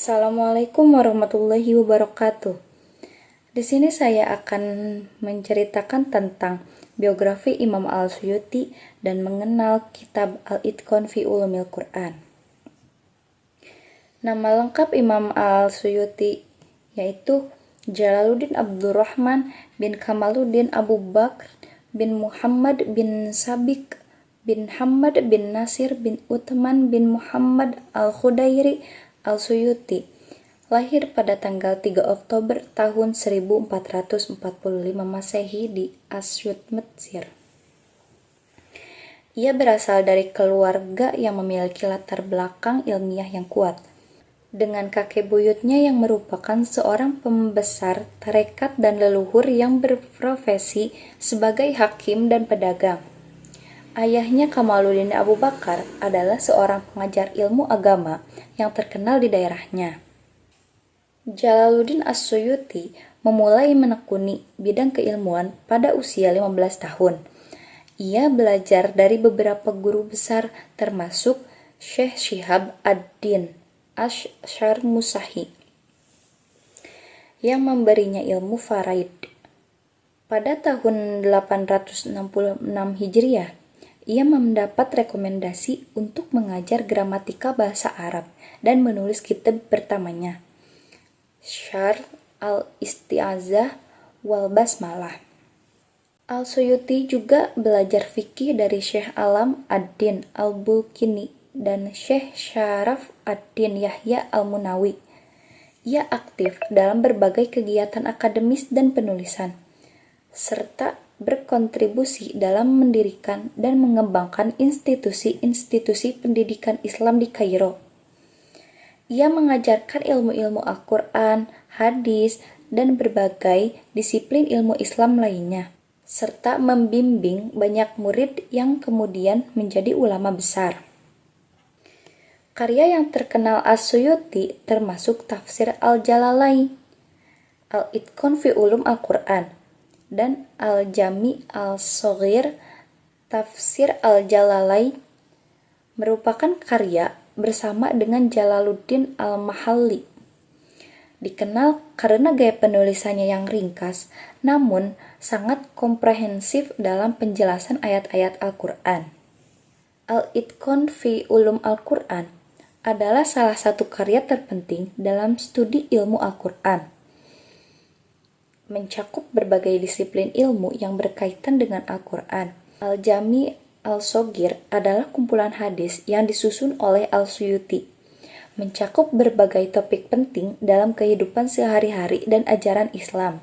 Assalamualaikum warahmatullahi wabarakatuh. Di sini saya akan menceritakan tentang biografi Imam Al-Suyuti dan mengenal kitab Al-Itqan fi Ulumil Quran. Nama lengkap Imam Al-Suyuti yaitu Jalaluddin Abdurrahman bin Kamaluddin Abu Bakr bin Muhammad bin Sabiq bin Hamad bin Nasir bin Uthman bin Muhammad Al-Khudairi Al-Suyuti, lahir pada tanggal 3 Oktober tahun 1445 Masehi di Asyut, Mesir. Ia berasal dari keluarga yang memiliki latar belakang ilmiah yang kuat, dengan kakek buyutnya yang merupakan seorang pembesar tarekat dan leluhur yang berprofesi sebagai hakim dan pedagang. Ayahnya Kamaluddin Abu Bakar adalah seorang pengajar ilmu agama yang terkenal di daerahnya. Jalaluddin As-Suyuti memulai menekuni bidang keilmuan pada usia 15 tahun. Ia belajar dari beberapa guru besar termasuk Syekh Syihab ad-Din Asy-Syarmusahi yang memberinya ilmu faraid. Pada tahun 866 Hijriah, ia mendapat rekomendasi untuk mengajar gramatika bahasa Arab dan menulis kitab pertamanya, Syarh al-Isti'azah wal Basmalah. Al-Suyuti juga belajar fikih dari Syekh Alam ad-Din al-Bulkini dan Syekh Syaraf ad-Din Yahya al-Munawi. Ia aktif dalam berbagai kegiatan akademis dan penulisan, serta berkontribusi dalam mendirikan dan mengembangkan institusi-institusi pendidikan Islam di Kairo. Ia mengajarkan ilmu-ilmu Al-Quran, hadis, dan berbagai disiplin ilmu Islam lainnya, serta membimbing banyak murid yang kemudian menjadi ulama besar. Karya yang terkenal As-Suyuti termasuk Tafsir Al-Jalalain, Al-Itqan fi Ulum Al-Quran, dan Al-Jami Al-Shaghir. Tafsir Al-Jalalain merupakan karya bersama dengan Jalaluddin Al-Mahalli. Dikenal karena gaya penulisannya yang ringkas, namun sangat komprehensif dalam penjelasan ayat-ayat Al-Quran. Al-Itqan fi Ulum Al-Quran adalah salah satu karya terpenting dalam studi ilmu Al-Quran. Mencakup berbagai disiplin ilmu yang berkaitan dengan Al-Quran. Al-Jami Al-Shaghir adalah kumpulan hadis yang disusun oleh Al-Suyuti, mencakup berbagai topik penting dalam kehidupan sehari-hari dan ajaran Islam.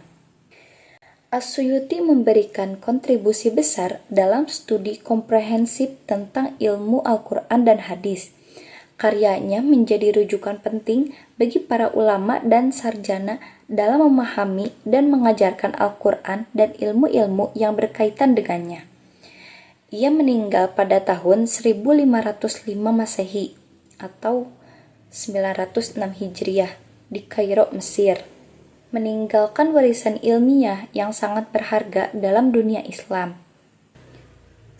As-Suyuti memberikan kontribusi besar dalam studi komprehensif tentang ilmu Al-Quran dan hadis. Karyanya menjadi rujukan penting bagi para ulama dan sarjana dalam memahami dan mengajarkan Al-Quran dan ilmu-ilmu yang berkaitan dengannya. Ia meninggal pada tahun 1505 Masehi atau 906 Hijriah di Kairo, Mesir, meninggalkan warisan ilmiah yang sangat berharga dalam dunia Islam.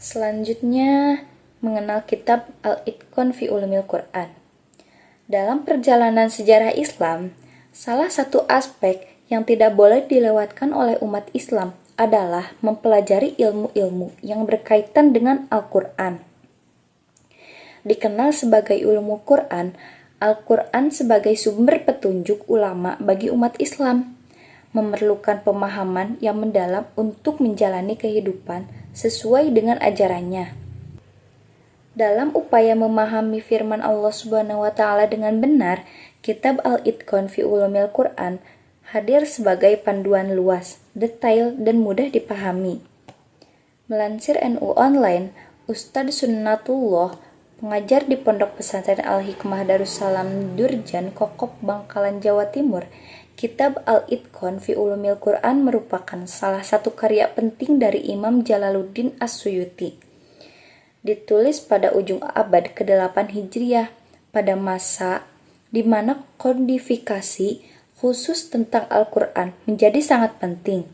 Selanjutnya, mengenal kitab Al-Itqan fi Ulumil Quran. Dalam perjalanan sejarah Islam, salah satu aspek yang tidak boleh dilewatkan oleh umat Islam adalah mempelajari ilmu-ilmu yang berkaitan dengan Al-Quran. Dikenal sebagai ulumul Quran, Al-Quran sebagai sumber petunjuk ulama bagi umat Islam, memerlukan pemahaman yang mendalam untuk menjalani kehidupan sesuai dengan ajarannya. Dalam upaya memahami firman Allah Subhanahu wa Ta'ala dengan benar, kitab Al-Itqan fi Ulumil Quran hadir sebagai panduan luas, detail, dan mudah dipahami. Melansir NU Online, Ustadz Sunnatullah, pengajar di Pondok Pesantren Al-Hikmah Darussalam Durjan, Kokop, Bangkalan, Jawa Timur, kitab Al-Itqan fi Ulumil Quran merupakan salah satu karya penting dari Imam Jalaluddin As-Suyuti. Ditulis pada ujung abad ke-8 Hijriah, pada masa di mana kodifikasi khusus tentang Al-Quran menjadi sangat penting.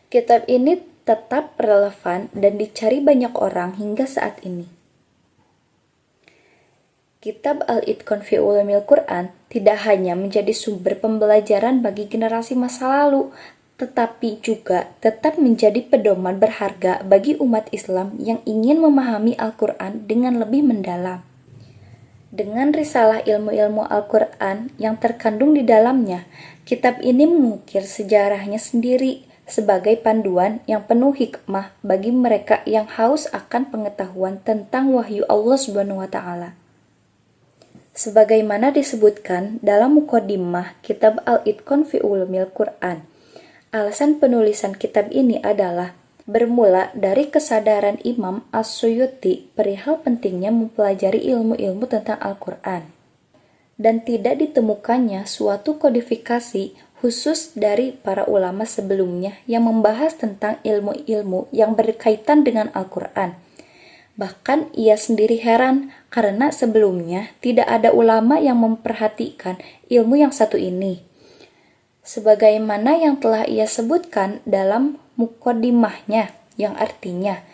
Kitab ini tetap relevan dan dicari banyak orang hingga saat ini. Kitab Al-Itqan fi Ulumil Quran tidak hanya menjadi sumber pembelajaran bagi generasi masa lalu, tetapi juga tetap menjadi pedoman berharga bagi umat Islam yang ingin memahami Al-Quran dengan lebih mendalam. Dengan risalah ilmu-ilmu Al-Quran yang terkandung di dalamnya, kitab ini mengukir sejarahnya sendiri sebagai panduan yang penuh hikmah bagi mereka yang haus akan pengetahuan tentang wahyu Allah Subhanahu wa Ta'ala. Sebagaimana disebutkan dalam Muqaddimah Kitab Al-Itqan fi Ulumil Quran, alasan penulisan kitab ini adalah bermula dari kesadaran Imam As-Suyuti perihal pentingnya mempelajari ilmu-ilmu tentang Al-Quran. Dan tidak ditemukannya suatu kodifikasi khusus dari para ulama sebelumnya yang membahas tentang ilmu-ilmu yang berkaitan dengan Al-Quran. Bahkan ia sendiri heran karena sebelumnya tidak ada ulama yang memperhatikan ilmu yang satu ini. Sebagaimana yang telah ia sebutkan dalam muqaddimahnya, yang artinya,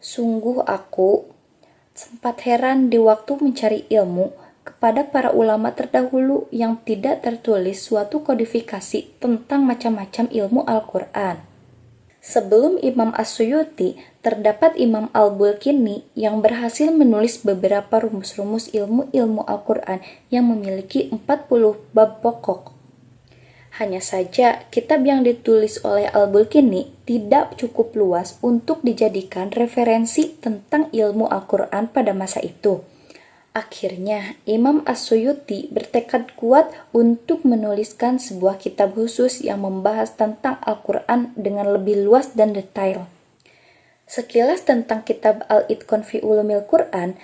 sungguh aku sempat heran di waktu mencari ilmu kepada para ulama terdahulu yang tidak tertulis suatu kodifikasi tentang macam-macam ilmu Al-Quran. Sebelum Imam As-Suyuti, terdapat Imam Al-Bulkini yang berhasil menulis beberapa rumus-rumus ilmu-ilmu Al-Quran yang memiliki 40 bab pokok. Hanya saja, kitab yang ditulis oleh Al-Bulkini tidak cukup luas untuk dijadikan referensi tentang ilmu Al-Quran pada masa itu. Akhirnya, Imam As-Suyuti bertekad kuat untuk menuliskan sebuah kitab khusus yang membahas tentang Al-Quran dengan lebih luas dan detail. Sekilas tentang kitab Al-Itqan fi Ulumil Quran.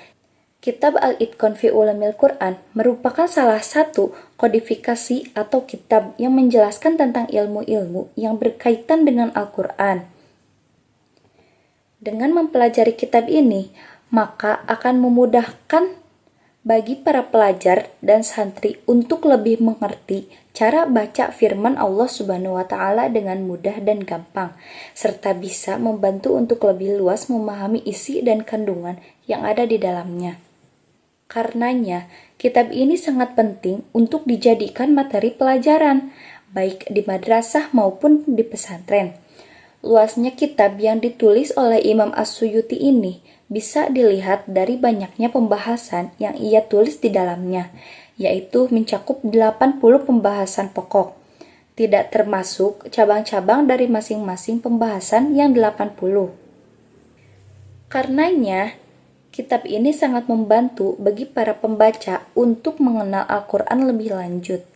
Kitab Al-Itqan fi Ulumil Quran merupakan salah satu kodifikasi atau kitab yang menjelaskan tentang ilmu-ilmu yang berkaitan dengan Al-Quran. Dengan mempelajari kitab ini, maka akan memudahkan bagi para pelajar dan santri untuk lebih mengerti cara baca firman Allah Subhanahu wa Ta'ala dengan mudah dan gampang, serta bisa membantu untuk lebih luas memahami isi dan kandungan yang ada di dalamnya. Karenanya, kitab ini sangat penting untuk dijadikan materi pelajaran, baik di madrasah maupun di pesantren. Luasnya kitab yang ditulis oleh Imam As-Suyuti ini bisa dilihat dari banyaknya pembahasan yang ia tulis di dalamnya, yaitu mencakup 80 pembahasan pokok, tidak termasuk cabang-cabang dari masing-masing pembahasan yang 80. Karenanya, kitab ini sangat membantu bagi para pembaca untuk mengenal Al-Quran lebih lanjut.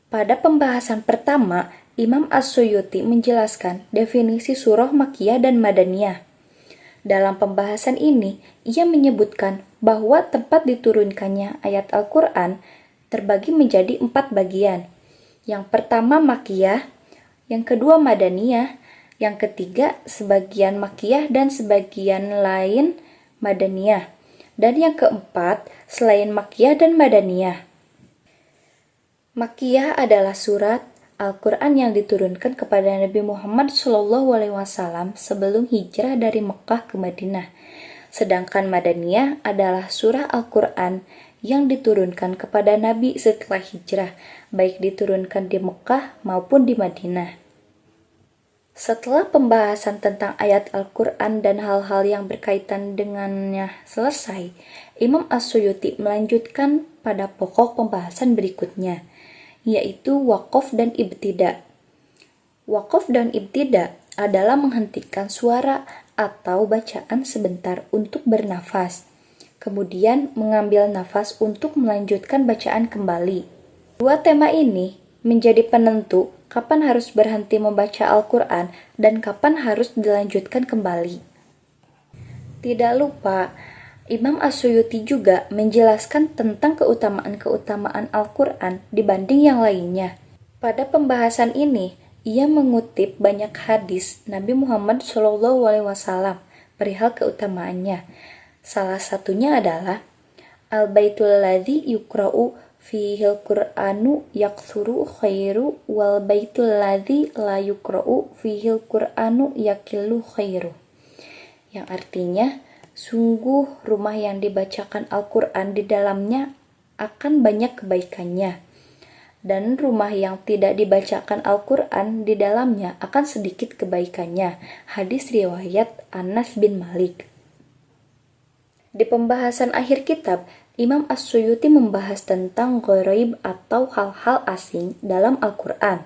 Pada pembahasan pertama, Imam As-Suyuti menjelaskan definisi surah Makkiyah dan Madaniyah. Dalam pembahasan ini, ia menyebutkan bahwa tempat diturunkannya ayat Al-Quran terbagi menjadi 4 bagian. Yang pertama Makkiyah, yang kedua Madaniyah, yang ketiga sebagian Makkiyah dan sebagian lain Madaniyah, dan yang keempat selain Makkiyah dan Madaniyah. Makkiyah adalah surat Al-Quran yang diturunkan kepada Nabi Muhammad SAW sebelum hijrah dari Mekah ke Madinah. Sedangkan Madaniyah adalah surah Al-Quran yang diturunkan kepada Nabi setelah hijrah, baik diturunkan di Mekah maupun di Madinah. Setelah pembahasan tentang ayat Al-Quran dan hal-hal yang berkaitan dengannya selesai, Imam As-Suyuti melanjutkan pada pokok pembahasan berikutnya, yaitu waqaf dan ibtida. Waqaf dan ibtida adalah menghentikan suara atau bacaan sebentar untuk bernafas, kemudian mengambil nafas untuk melanjutkan bacaan kembali. Dua tema ini menjadi penentu kapan harus berhenti membaca Al-Quran dan kapan harus dilanjutkan kembali. Tidak lupa, Imam As-Suyuti juga menjelaskan tentang keutamaan-keutamaan Al-Quran dibanding yang lainnya. Pada pembahasan ini, ia mengutip banyak hadis Nabi Muhammad SAW perihal keutamaannya. Salah satunya adalah Al-Baitul ladzi yukra'u fihil Qur'anu yaktsuru khairu wal baitul ladzi la yukra'u fihil Qur'anu yakillu khairu. Yang artinya, sungguh rumah yang dibacakan Al-Quran di dalamnya akan banyak kebaikannya. Dan rumah yang tidak dibacakan Al-Quran di dalamnya akan sedikit kebaikannya. Hadis riwayat Anas bin Malik. Di pembahasan akhir kitab, Imam As-Suyuti membahas tentang gharaib atau hal-hal asing dalam Al-Quran.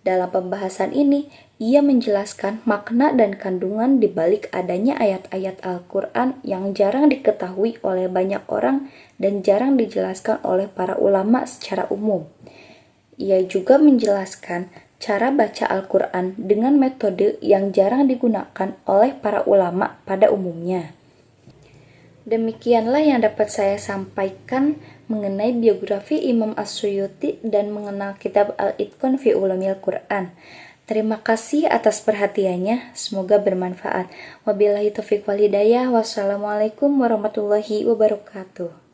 Dalam pembahasan ini, ia menjelaskan makna dan kandungan di balik adanya ayat-ayat Al-Quran yang jarang diketahui oleh banyak orang dan jarang dijelaskan oleh para ulama secara umum. Ia juga menjelaskan cara baca Al-Quran dengan metode yang jarang digunakan oleh para ulama pada umumnya. Demikianlah yang dapat saya sampaikan mengenai biografi Imam As-Suyuti dan mengenal kitab Al-Itqan fi Ulumil Quran. Terima kasih atas perhatiannya, semoga bermanfaat. Wabillahi taufiq wal hidayah. Wassalamualaikum warahmatullahi wabarakatuh.